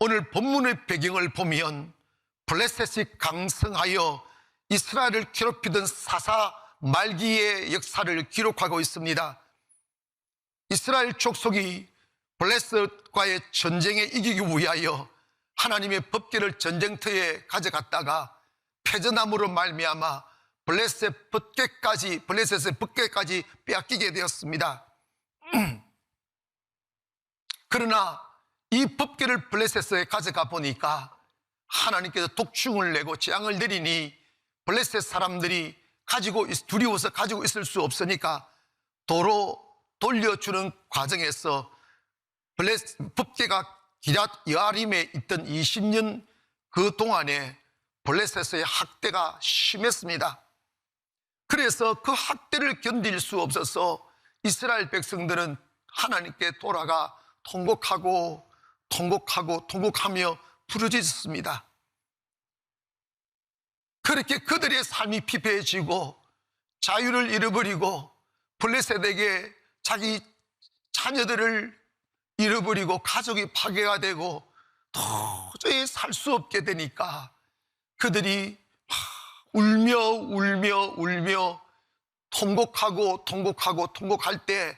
오늘 본문의 배경을 보면 블레셋이 강성하여 이스라엘을 괴롭히던 사사 말기의 역사를 기록하고 있습니다. 이스라엘 족속이 블레셋과의 전쟁에 이기기 위하여 하나님의 법궤를 전쟁터에 가져갔다가 패전함으로 말미암아 블레셋의 법궤까지 빼앗기게 되었습니다. 그러나 이 법궤를 블레셋에 가져가 보니까 하나님께서 독충을 내고 재앙을 내리니 블레셋 사람들이 두려워서 가지고 있을 수 없으니까 도로 돌려주는 과정에서 법궤가 기럇 여아림에 있던 20년 그 동안에 블레셋의 학대가 심했습니다. 그래서 그 학대를 견딜 수 없어서 이스라엘 백성들은 하나님께 돌아가 통곡하며 부르짖었습니다. 그렇게 그들의 삶이 피폐해지고 자유를 잃어버리고 블레셋에게 자기 자녀들을 잃어버리고 가족이 파괴가 되고 도저히 살 수 없게 되니까 그들이 울며 통곡할 때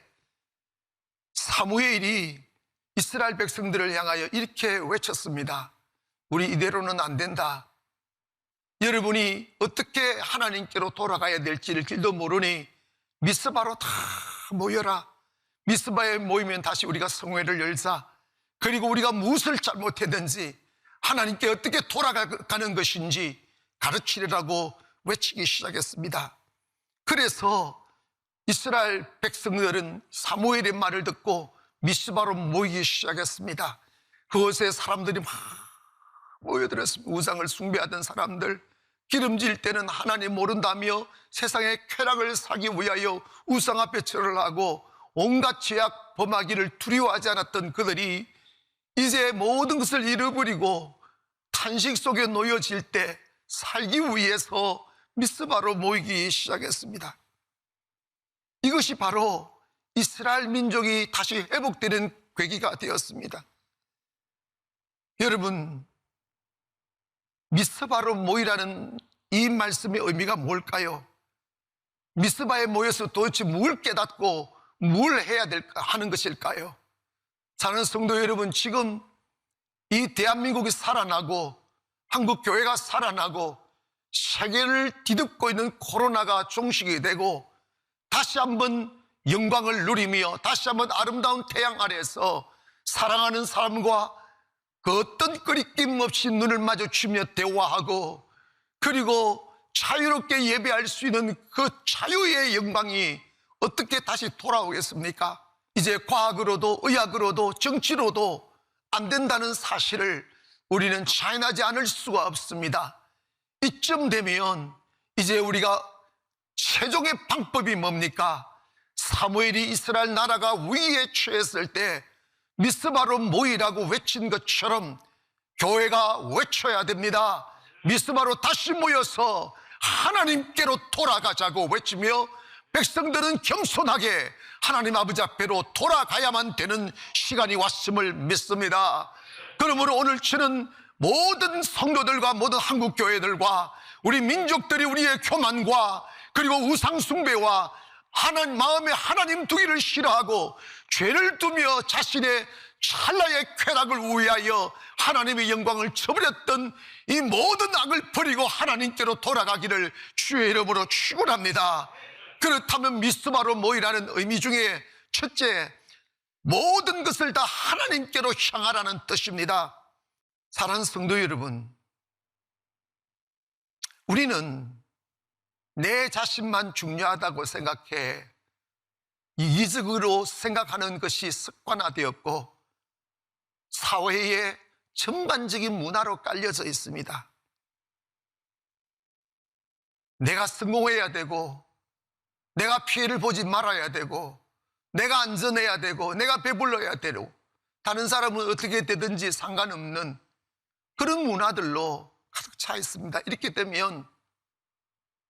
사무엘이 이스라엘 백성들을 향하여 이렇게 외쳤습니다. 우리 이대로는 안 된다. 여러분이 어떻게 하나님께로 돌아가야 될지를 길도 모르니 미스바로 다 모여라. 미스바에 모이면 다시 우리가 성회를 열자. 그리고 우리가 무엇을 잘못했는지 하나님께 어떻게 돌아가는 것인지 가르치려고 외치기 시작했습니다. 그래서 이스라엘 백성들은 사무엘의 말을 듣고 미스바로 모이기 시작했습니다. 그곳에 사람들이 막 모여들었습니다. 우상을 숭배하던 사람들, 기름질 때는 하나님 모른다며 세상의 쾌락을 사기 위하여 우상 앞에 절을 하고 온갖 죄악 범하기를 두려워하지 않았던 그들이 이제 모든 것을 잃어버리고 탄식 속에 놓여질 때 살기 위해서 미스바로 모이기 시작했습니다. 이것이 바로 이스라엘 민족이 다시 회복되는 계기가 되었습니다. 여러분, 미스바로 모이라는 이 말씀의 의미가 뭘까요? 미스바에 모여서 도대체 뭘 깨닫고 뭘 해야 될까 하는 것일까요? 사랑하는 성도 여러분, 지금 이 대한민국이 살아나고 한국 교회가 살아나고 세계를 뒤덮고 있는 코로나가 종식이 되고 다시 한번 영광을 누리며 다시 한번 아름다운 태양 아래에서 사랑하는 사람과 그 어떤 거리낌 없이 눈을 마주치며 대화하고 그리고 자유롭게 예배할 수 있는 그 자유의 영광이 어떻게 다시 돌아오겠습니까? 이제 과학으로도 의학으로도 정치로도 안 된다는 사실을 우리는 자인하지 않을 수가 없습니다. 이쯤 되면 이제 우리가 최종의 방법이 뭡니까? 사무엘이 이스라엘 나라가 위기에 처했을 때 미스바로 모이라고 외친 것처럼 교회가 외쳐야 됩니다. 미스바로 다시 모여서 하나님께로 돌아가자고 외치며 백성들은 겸손하게 하나님 아버지 앞에로 돌아가야만 되는 시간이 왔음을 믿습니다. 그러므로 오늘 저는 모든 성도들과 모든 한국 교회들과 우리 민족들이 우리의 교만과 그리고 우상 숭배와 마음에 하나님 두기를 싫어하고 죄를 두며 자신의 찰나의 쾌락을 위하여 하나님의 영광을 저버렸던 이 모든 악을 버리고 하나님께로 돌아가기를 주의 이름으로 축원합니다. 그렇다면 미스바로 모이라는 의미 중에 첫째, 모든 것을 다 하나님께로 향하라는 뜻입니다. 사랑하는 성도 여러분, 우리는 내 자신만 중요하다고 생각해 이기적으로 생각하는 것이 습관화되었고 사회의 전반적인 문화로 깔려져 있습니다. 내가 성공해야 되고 내가 피해를 보지 말아야 되고 내가 안전해야 되고 내가 배불러야 되고 다른 사람은 어떻게 되든지 상관없는 그런 문화들로 가득 차 있습니다. 이렇게 되면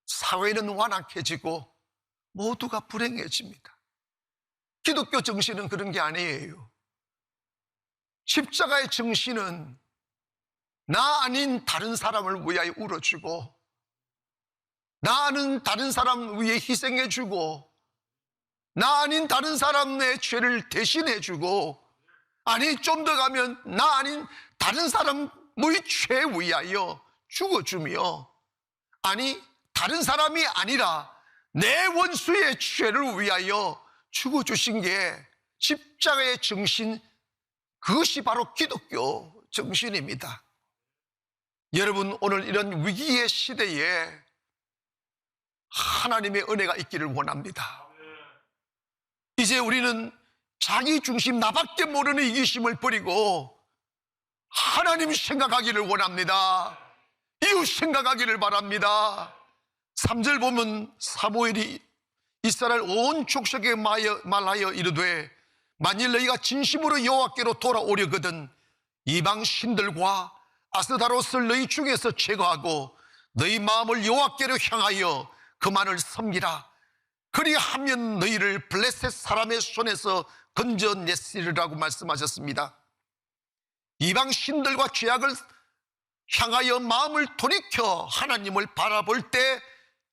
사회는 완악해지고 모두가 불행해집니다. 기독교 정신은 그런 게 아니에요. 십자가의 정신은 나 아닌 다른 사람을 위하여 울어주고, 나 아닌 다른 사람 위해 희생해주고, 나 아닌 다른 사람의 죄를 대신해주고, 아니 좀 더 가면 나 아닌 다른 사람의 죄 위하여 죽어주며, 아니 다른 사람이 아니라 내 원수의 죄를 위하여 죽어주신 게 십자가의 정신, 그것이 바로 기독교 정신입니다. 여러분, 오늘 이런 위기의 시대에 하나님의 은혜가 있기를 원합니다. 이제 우리는 자기 중심, 나밖에 모르는 이기심을 버리고 하나님 생각하기를 원합니다. 이웃 생각하기를 바랍니다. 3절 보면 사무엘이 이스라엘 온 족속에게 말하여 이르되, 만일 너희가 진심으로 여호와께로 돌아오려거든 이방 신들과 아스다롯을 너희 중에서 제거하고 너희 마음을 여호와께로 향하여 그만을 섬기라. 그리하면 너희를 블레셋 사람의 손에서 건져냈으리라고 말씀하셨습니다. 이방 신들과 죄악을 향하여 마음을 돌이켜 하나님을 바라볼 때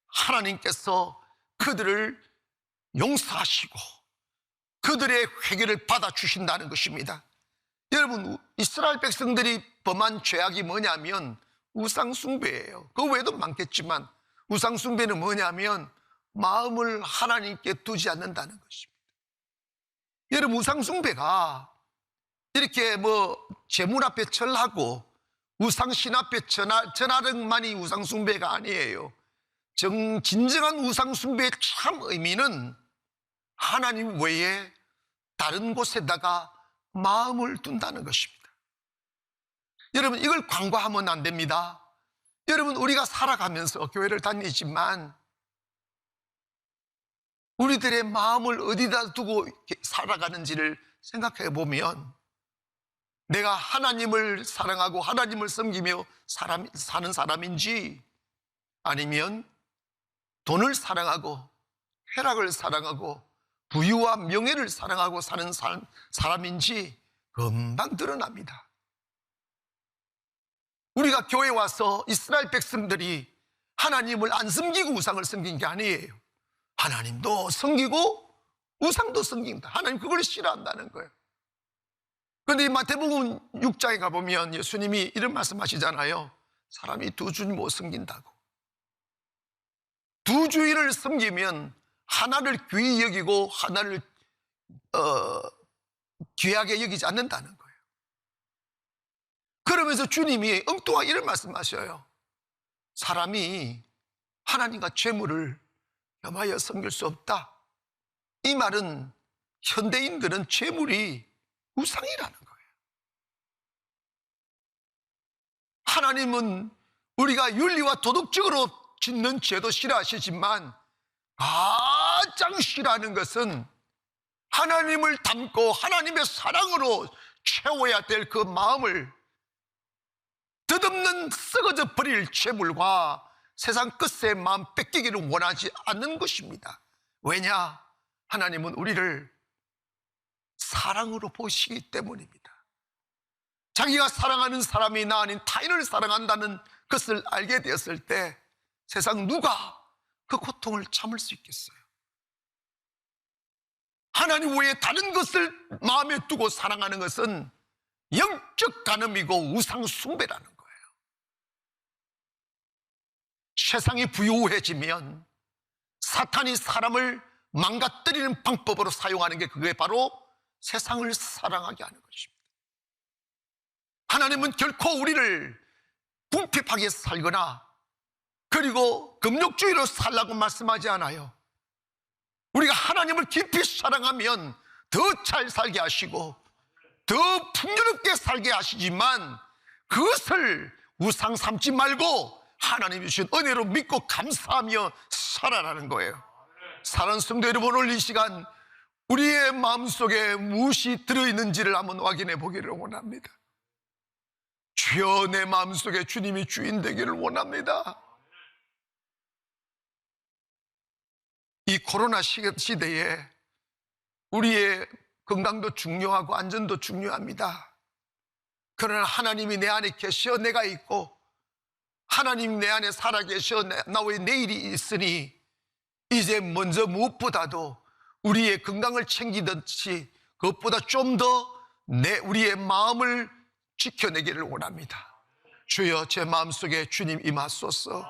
하나님께서 그들을 용서하시고 그들의 회개를 받아주신다는 것입니다. 여러분, 이스라엘 백성들이 범한 죄악이 뭐냐면 우상숭배예요. 그 외에도 많겠지만 우상숭배는 뭐냐면 마음을 하나님께 두지 않는다는 것입니다. 여러분, 우상숭배가 이렇게 재물 앞에 절하고 우상신 앞에 전하는만이 우상숭배가 아니에요. 진정한 우상숭배의 참 의미는 하나님 외에 다른 곳에다가 마음을 둔다는 것입니다. 여러분, 이걸 간과하면 안 됩니다. 여러분, 우리가 살아가면서 교회를 다니지만 우리들의 마음을 어디다 두고 살아가는지를 생각해 보면, 내가 하나님을 사랑하고 하나님을 섬기며 사는 사람인지, 아니면 돈을 사랑하고 쾌락을 사랑하고 부유와 명예를 사랑하고 사는 사람인지 금방 드러납니다. 우리가 교회에 와서 이스라엘 백성들이 하나님을 안 섬기고 우상을 섬긴 게 아니에요. 하나님도 섬기고 우상도 섬깁니다. 하나님 그걸 싫어한다는 거예요. 그런데 이 마태복음 6장에 가보면 예수님이 이런 말씀하시잖아요. 사람이 두 주인 못 섬긴다고. 두 주인을 섬기면 하나를 귀히 여기고 하나를 귀하게 여기지 않는다는 거예요. 그러면서 주님이 엉뚱하게 이런 말씀하셔요. 사람이 하나님과 재물을 겸하여 섬길 수 없다. 이 말은 현대인들은 재물이 우상이라는 거예요. 하나님은 우리가 윤리와 도덕적으로 짓는 죄도 싫어하시지만 가장 싫어하는 것은 하나님을 닮고 하나님의 사랑으로 채워야 될 그 마음을 덧없는 썩어져 버릴 재물과 세상 끝의 마음 뺏기기를 원하지 않는 것입니다. 왜냐? 하나님은 우리를 사랑으로 보시기 때문입니다. 자기가 사랑하는 사람이 나 아닌 타인을 사랑한다는 것을 알게 되었을 때 세상 누가 그 고통을 참을 수 있겠어요? 하나님 외에 다른 것을 마음에 두고 사랑하는 것은 영적 간음이고 우상 숭배라는 거예요. 세상이 부유해지면 사탄이 사람을 망가뜨리는 방법으로 사용하는 게 그게 바로 세상을 사랑하게 하는 것입니다. 하나님은 결코 우리를 궁핍하게 살거나 그리고 금욕주의로 살라고 말씀하지 않아요. 우리가 하나님을 깊이 사랑하면 더 잘 살게 하시고 더 풍요롭게 살게 하시지만 그것을 우상 삼지 말고 하나님이 주신 은혜로 믿고 감사하며 살아라는 거예요. 사랑하는 성도 여러분, 오늘 이 시간 우리의 마음속에 무엇이 들어있는지를 한번 확인해 보기를 원합니다. 주여, 내 마음속에 주님이 주인 되기를 원합니다. 이 코로나 시대에 우리의 건강도 중요하고 안전도 중요합니다. 그러나 하나님이 내 안에 계셔 내가 있고, 하나님 내 안에 살아계셔 나의 내일이 있으니, 이제 먼저 무엇보다도 우리의 건강을 챙기듯이 그것보다 좀 더 우리의 마음을 지켜내기를 원합니다. 주여, 제 마음속에 주님 임하소서.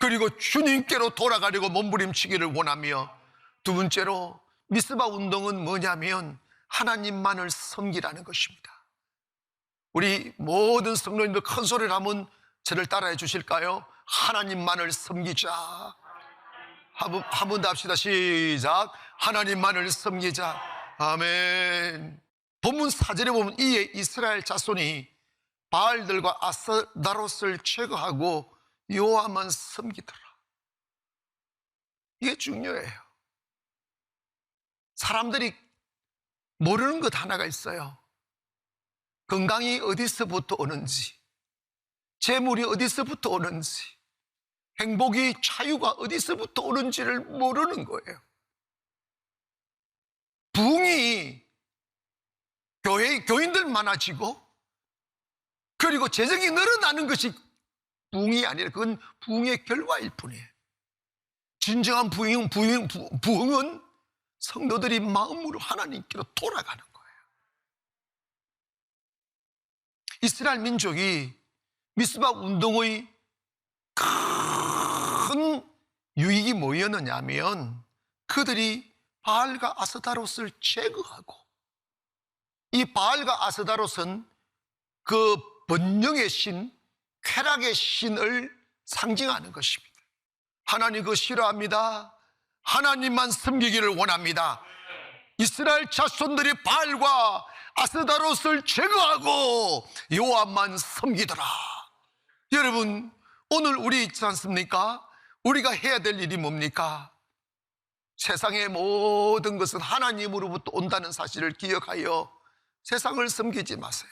그리고 주님께로 돌아가려고 몸부림치기를 원하며, 두 번째로 미스바 운동은 뭐냐면 하나님만을 섬기라는 것입니다. 우리 모든 성도님들 큰 소리를 하면 저를 따라해 주실까요? 하나님만을 섬기자. 한 번 더 합시다. 시작. 하나님만을 섬기자. 아멘. 본문 4절에 보면 이에 이스라엘 자손이 바알들과 아스다롯을 제거하고 여호와만 섬기더라. 이게 중요해요. 사람들이 모르는 것 하나가 있어요. 건강이 어디서부터 오는지, 재물이 어디서부터 오는지, 행복이, 자유가 어디서부터 오는지를 모르는 거예요. 부흥이 교인들 많아지고, 그리고 재정이 늘어나는 것이 부흥이 아니라 그건 부흥의 결과일 뿐이에요. 진정한 부흥은 성도들이 마음으로 하나님께로 돌아가는 거예요. 이스라엘 민족이 미스바 운동의 큰 유익이 뭐였느냐 하면, 그들이 바알과 아스다롯을 제거하고, 이 바알과 아스다롯은 그 번영의 신, 쾌락의 신을 상징하는 것입니다. 하나님 그거 싫어합니다. 하나님만 섬기기를 원합니다. 이스라엘 자손들이 바알과 아스다롯을 제거하고 여호와만 섬기더라. 여러분, 오늘 우리 있지 않습니까? 우리가 해야 될 일이 뭡니까? 세상의 모든 것은 하나님으로부터 온다는 사실을 기억하여 세상을 섬기지 마세요.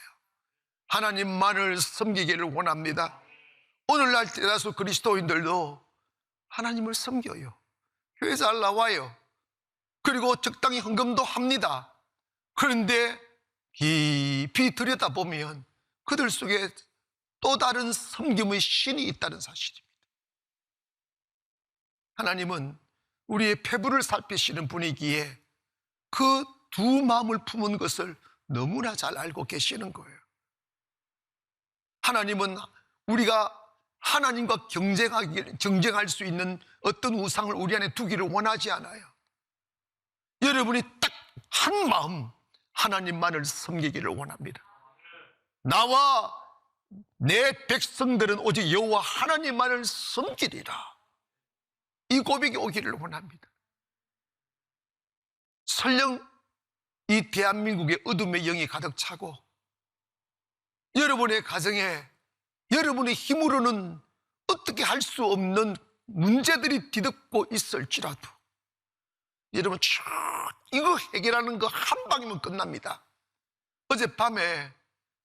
하나님만을 섬기기를 원합니다. 오늘날 대다수 그리스도인들도 하나님을 섬겨요. 교회 잘 나와요. 그리고 적당히 헌금도 합니다. 그런데 깊이 들여다보면 그들 속에 또 다른 섬김의 신이 있다는 사실입니다. 하나님은 우리의 폐부를 살피시는 분이기에 그 두 마음을 품은 것을 너무나 잘 알고 계시는 거예요. 하나님은 우리가 하나님과 경쟁할 수 있는 어떤 우상을 우리 안에 두기를 원하지 않아요. 여러분이 딱 한 마음 하나님만을 섬기기를 원합니다. 나와 내 백성들은 오직 여호와 하나님만을 섬기리라. 이 고백이 오기를 원합니다. 설령 이 대한민국의 어둠의 영이 가득 차고 여러분의 가정에 여러분의 힘으로는 어떻게 할 수 없는 문제들이 뒤덮고 있을지라도 여러분 이거 해결하는 거 한 방이면 끝납니다. 어젯밤에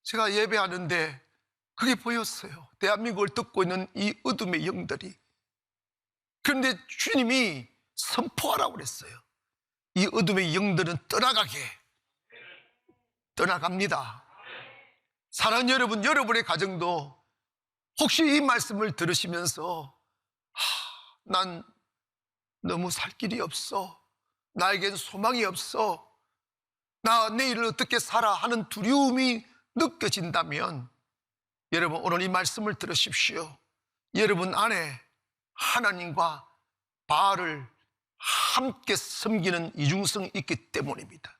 제가 예배하는데 그게 보였어요. 대한민국을 덮고 있는 이 어둠의 영들이. 그런데 주님이 선포하라고 그랬어요. 이 어둠의 영들은 떠나갑니다. 사랑하는 여러분, 여러분의 가정도 혹시 이 말씀을 들으시면서 난 너무 살 길이 없어, 나에겐 소망이 없어, 나 내일을 어떻게 살아 하는 두려움이 느껴진다면 여러분 오늘 이 말씀을 들으십시오. 여러분 안에 하나님과 바알을 함께 섬기는 이중성이 있기 때문입니다.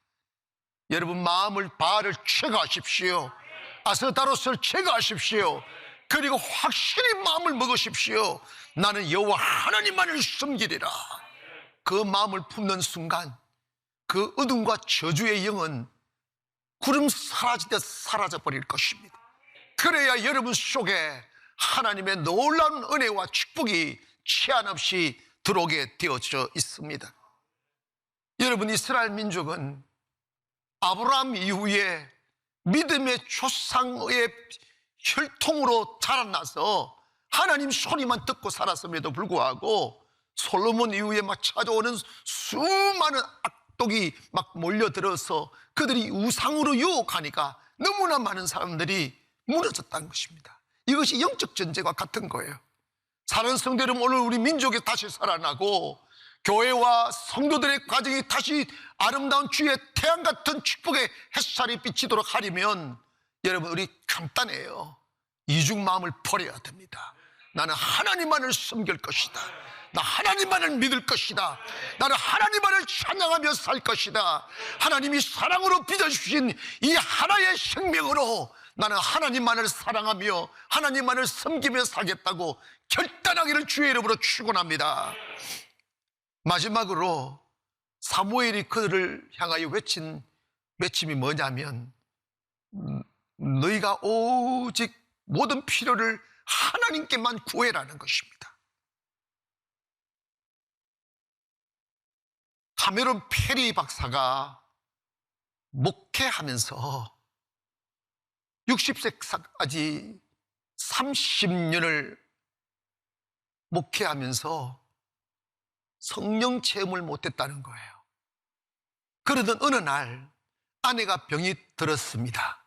여러분 마음을 바알을 제거하십시오. 아스다롯을 제거하십시오. 그리고 확실히 마음을 먹으십시오. 나는 여호와 하나님만을 섬기리라. 그 마음을 품는 순간 그 어둠과 저주의 영은 구름 사라지듯 사라져버릴 것입니다. 그래야 여러분 속에 하나님의 놀라운 은혜와 축복이 제한 없이 들어오게 되어져 있습니다. 여러분, 이스라엘 민족은 아브라함 이후에 믿음의 조상의 혈통으로 자라나서 하나님 소리만 듣고 살았음에도 불구하고 솔로몬 이후에 막 찾아오는 수많은 악독이 막 몰려들어서 그들이 우상으로 유혹하니까 너무나 많은 사람들이 무너졌다는 것입니다. 이것이 영적 전쟁과 같은 거예요. 사랑하는 성도 여러분, 오늘 우리 민족이 다시 살아나고 교회와 성도들의 가정이 다시 아름다운 주의 태양 같은 축복의 햇살이 비치도록 하려면 여러분, 우리 간단해요. 이중 마음을 버려야 됩니다. 나는 하나님만을 섬길 것이다. 나 하나님만을 믿을 것이다. 나는 하나님만을 찬양하며 살 것이다. 하나님이 사랑으로 빚어주신 이 하나의 생명으로 나는 하나님만을 사랑하며 하나님만을 섬기며 살겠다고 결단하기를 주의 이름으로 축원합니다. 마지막으로 사무엘이 그들을 향하여 외친 외침이 뭐냐면, 너희가 오직 모든 필요를 하나님께만 구해라는 것입니다. 카메론 페리 박사가 목회하면서 60세까지 30년을 목회하면서 성령 체험을 못했다는 거예요. 그러던 어느 날 아내가 병이 들었습니다.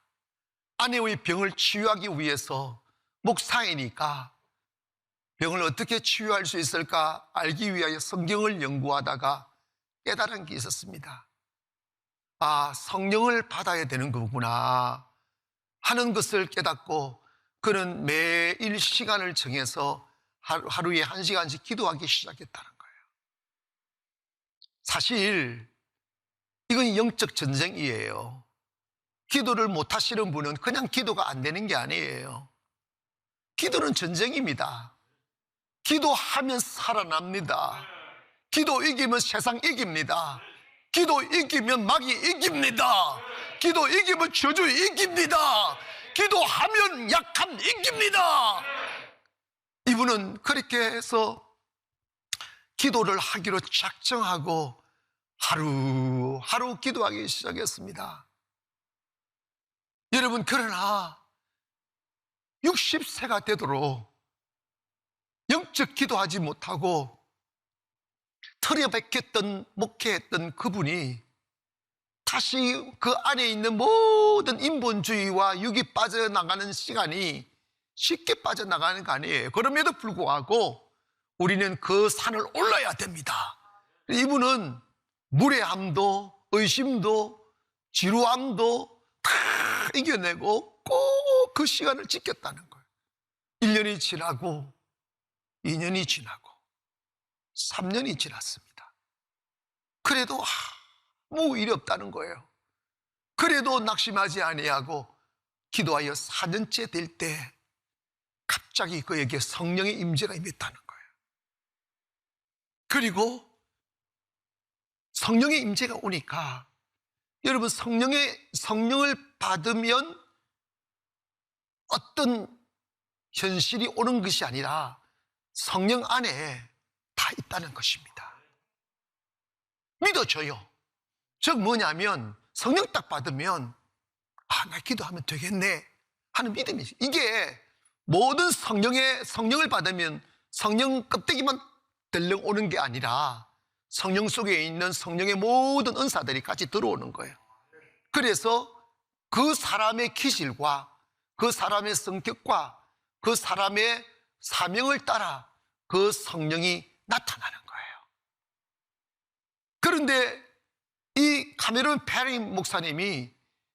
아내의 병을 치유하기 위해서 목사이니까 병을 어떻게 치유할 수 있을까 알기 위하여 성경을 연구하다가 깨달은 게 있었습니다. 아, 성령을 받아야 되는 거구나 하는 것을 깨닫고 그는 매일 시간을 정해서 하루에 1시간씩 기도하기 시작했다는 거예요. 사실 이건 영적 전쟁이에요. 기도를 못 하시는 분은 그냥 기도가 안 되는 게 아니에요. 기도는 전쟁입니다. 기도하면 살아납니다. 기도 이기면 세상 이깁니다. 기도 이기면 마귀 이깁니다. 기도 이기면 저주 이깁니다. 기도하면 약함 이깁니다. 이분은 그렇게 해서 기도를 하기로 작정하고 하루하루 기도하기 시작했습니다. 여러분, 그러나 60세가 되도록 영적 기도하지 못하고 틀에 박혔던 목회했던 그분이 다시 그 안에 있는 모든 인본주의와 육이 빠져나가는 시간이 쉽게 빠져나가는 거 아니에요. 그럼에도 불구하고 우리는 그 산을 올라야 됩니다. 이분은 무례함도 의심도 지루함도 다 이겨내고 꼭 그 시간을 지켰다는 거예요. 1년이 지나고 2년이 지나고 3년이 지났습니다. 그래도 아무 일이 없다는 거예요. 그래도 낙심하지 아니하고 기도하여 4년째 될 때 갑자기 그에게 성령의 임재가 임했다는 거예요. 그리고 성령의 임재가 오니까 여러분, 성령을 받으면 어떤 현실이 오는 것이 아니라 성령 안에 다 있다는 것입니다. 믿어져요. 즉 뭐냐면 성령 딱 받으면 나 기도하면 되겠네 하는 믿음이죠. 이게 모든 성령을 받으면 성령 껍데기만 들렁 오는 게 아니라 성령 속에 있는 성령의 모든 은사들이 같이 들어오는 거예요. 그래서 그 사람의 기질과 그 사람의 성격과 그 사람의 사명을 따라 그 성령이 나타나는 거예요. 그런데 이 카메론 페리 목사님이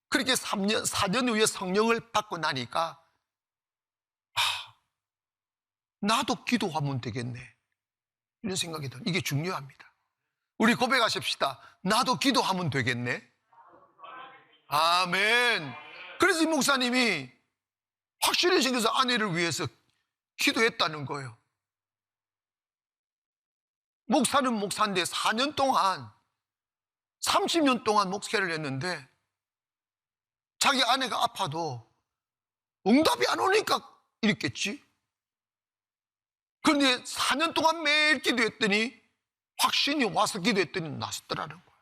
그렇게 4년 후에 성령을 받고 나니까 나도 기도하면 되겠네 이런 생각이 들어요. 이게 중요합니다. 우리 고백하십시다. 나도 기도하면 되겠네. 아멘. 그래서 이 목사님이 확신이 생겨서 아내를 위해서 기도했다는 거예요. 목사는 목사인데 4년 동안 30년 동안 목회를 했는데 자기 아내가 아파도 응답이 안 오니까 이랬겠지. 그런데 4년 동안 매일 기도했더니 확신이 와서 기도했더니 났더라는 거예요.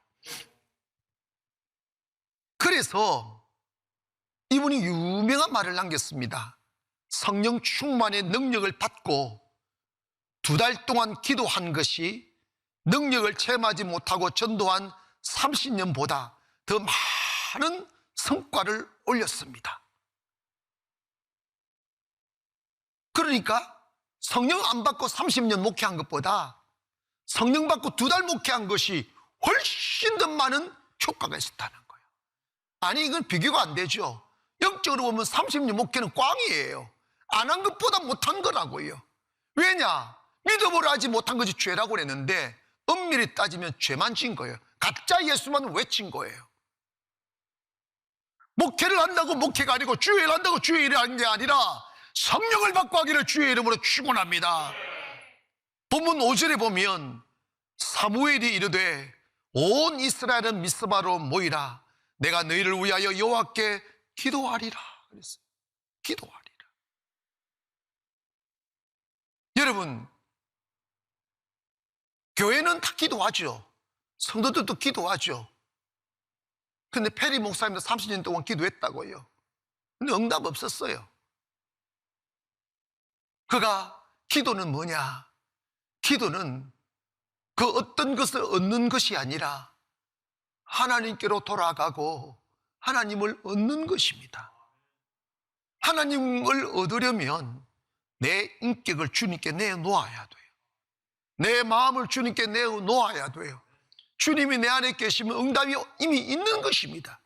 그래서 이분이 유명한 말을 남겼습니다. 성령 충만의 능력을 받고 2달 동안 기도한 것이 능력을 체험하지 못하고 전도한 30년보다 더 많은 성과를 올렸습니다. 그러니까 성령 안 받고 30년 목회한 것보다 성령 받고 2달 목회한 것이 훨씬 더 많은 효과가 있었다는 거예요. 아니, 이건 비교가 안 되죠. 영적으로 보면 30년 목회는 꽝이에요. 안 한 것보다 못한 거라고요. 왜냐? 믿어보라 하지 못한 것이 죄라고 그랬는데 엄밀히 따지면 죄만 진 거예요. 가짜 예수만 외친 거예요. 목회를 한다고 목회가 아니고 주일을 한다고 주일을 하는 게 아니라 성령을 받고 하기를 주의 이름으로 축원합니다. 본문 5절에 보면 사무엘이 이르되 온 이스라엘은 미스바로 모이라. 내가 너희를 위하여 여호와께 기도하리라 그랬어요. 기도하리라. 여러분, 교회는 다 기도하죠. 성도들도 기도하죠. 근데 페리 목사님도 30년 동안 기도했다고요. 근데 응답 없었어요. 그가 기도는 뭐냐? 기도는 그 어떤 것을 얻는 것이 아니라 하나님께로 돌아가고 하나님을 얻는 것입니다. 하나님을 얻으려면 내 인격을 주님께 내놓아야 돼요. 내 마음을 주님께 내놓아야 돼요. 주님이 내 안에 계시면 응답이 이미 있는 것입니다.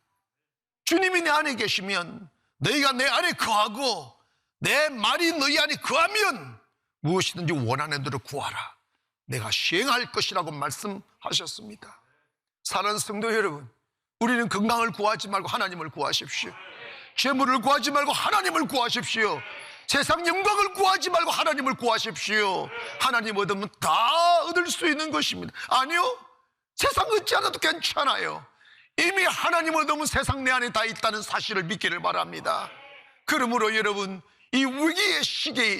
주님이 내 안에 계시면 너희가 내 안에 거하고 내 말이 너희 안에 거하면 무엇이든지 원하는 대로 구하라. 내가 시행할 것이라고 말씀하셨습니다. 사랑하는 성도 여러분, 우리는 건강을 구하지 말고 하나님을 구하십시오. 재물을 구하지 말고 하나님을 구하십시오. 세상 영광을 구하지 말고 하나님을 구하십시오. 하나님 얻으면 다 얻을 수 있는 것입니다. 아니요, 세상 얻지 않아도 괜찮아요. 이미 하나님 얻으면 세상 내 안에 다 있다는 사실을 믿기를 바랍니다. 그러므로 여러분, 이 위기의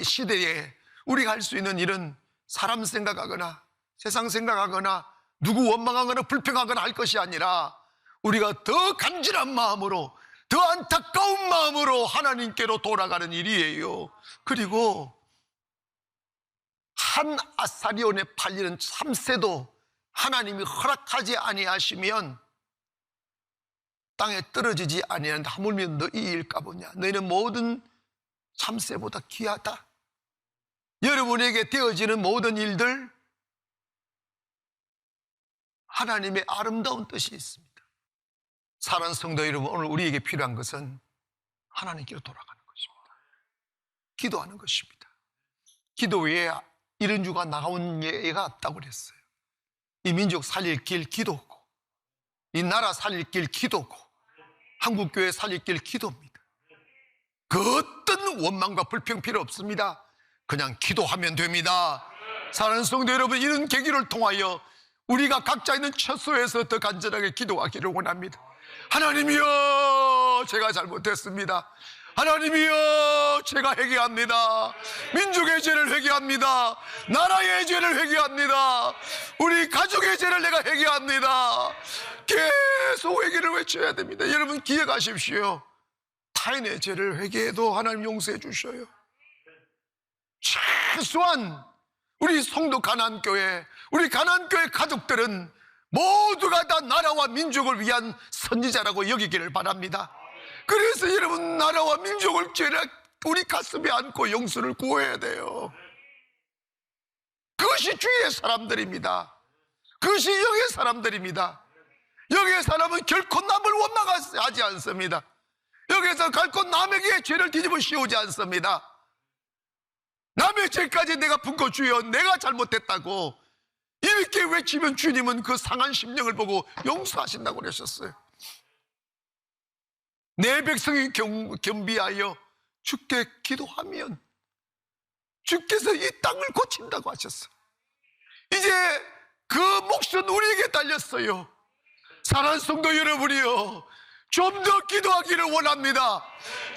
시대에 우리가 할 수 있는 일은 사람 생각하거나 세상 생각하거나 누구 원망하거나 불평하거나 할 것이 아니라 우리가 더 간절한 마음으로, 더 안타까운 마음으로 하나님께로 돌아가는 일이에요. 그리고 한 아사리온에 팔리는 참새도 하나님이 허락하지 아니하시면 땅에 떨어지지 아니하는데 하물며 너희일까 보냐. 너희는 모든 참새보다 귀하다. 여러분에게 되어지는 모든 일들 하나님의 아름다운 뜻이 있습니다. 사랑하는 성도 여러분, 오늘 우리에게 필요한 것은 하나님께로 돌아가는 것입니다. 기도하는 것입니다. 기도 외에 이런 주가 나온 예가 없다고 그랬어요. 이 민족 살릴 길 기도고, 이 나라 살릴 길 기도고, 한국교회 살릴 길 기도입니다. 그 어떤 원망과 불평 필요 없습니다. 그냥 기도하면 됩니다. 사랑하는 성도 여러분, 이런 계기를 통하여 우리가 각자 있는 처소에서 더 간절하게 기도하기를 원합니다. 하나님이여, 제가 잘못했습니다. 하나님이여, 제가 회개합니다. 민족의 죄를 회개합니다. 나라의 죄를 회개합니다. 우리 가족의 죄를 내가 회개합니다. 계속 회개를 외쳐야 됩니다. 여러분 기억하십시오. 타인의 죄를 회개해도 하나님 용서해 주셔요. 최소한 우리 성도 가나안교회, 우리 가나안교회 가족들은 모두가 다 나라와 민족을 위한 선지자라고 여기기를 바랍니다. 그래서 여러분, 나라와 민족을 우리 가슴에 안고 용서를 구해야 돼요. 그것이 주의 사람들입니다. 그것이 영의 사람들입니다. 영의 사람은 결코 남을 원망하지 않습니다. 여기서 결코 남에게 죄를 뒤집어 씌우지 않습니다. 남의 죄까지 내가 품고 주여 내가 잘못했다고 이렇게 외치면 주님은 그 상한 심령을 보고 용서하신다고 그러셨어요. 내 백성이 겸비하여 주께 기도하면 주께서 이 땅을 고친다고 하셨어요. 이제 그 몫은 우리에게 달렸어요. 사랑하는 성도 여러분이요, 좀 더 기도하기를 원합니다.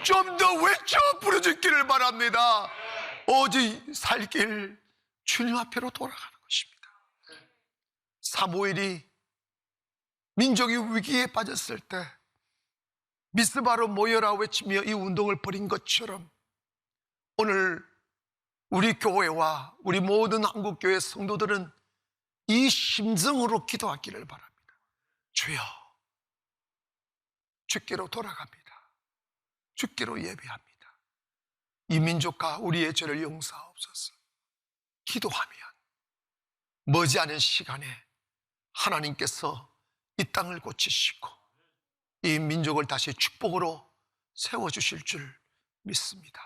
좀 더 외쳐 부르짖기를 바랍니다. 오직 살 길 주님 앞으로 돌아가는 것입니다. 사무엘이 민족이 위기에 빠졌을 때 미스바로 모여라 외치며 이 운동을 벌인 것처럼 오늘 우리 교회와 우리 모든 한국교회 성도들은 이 심정으로 기도하기를 바랍니다. 주여, 주께로 돌아갑니다. 주께로 예배합니다. 이 민족과 우리의 죄를 용서하옵소서. 기도하면 머지않은 시간에 하나님께서 이 땅을 고치시고 이 민족을 다시 축복으로 세워주실 줄 믿습니다.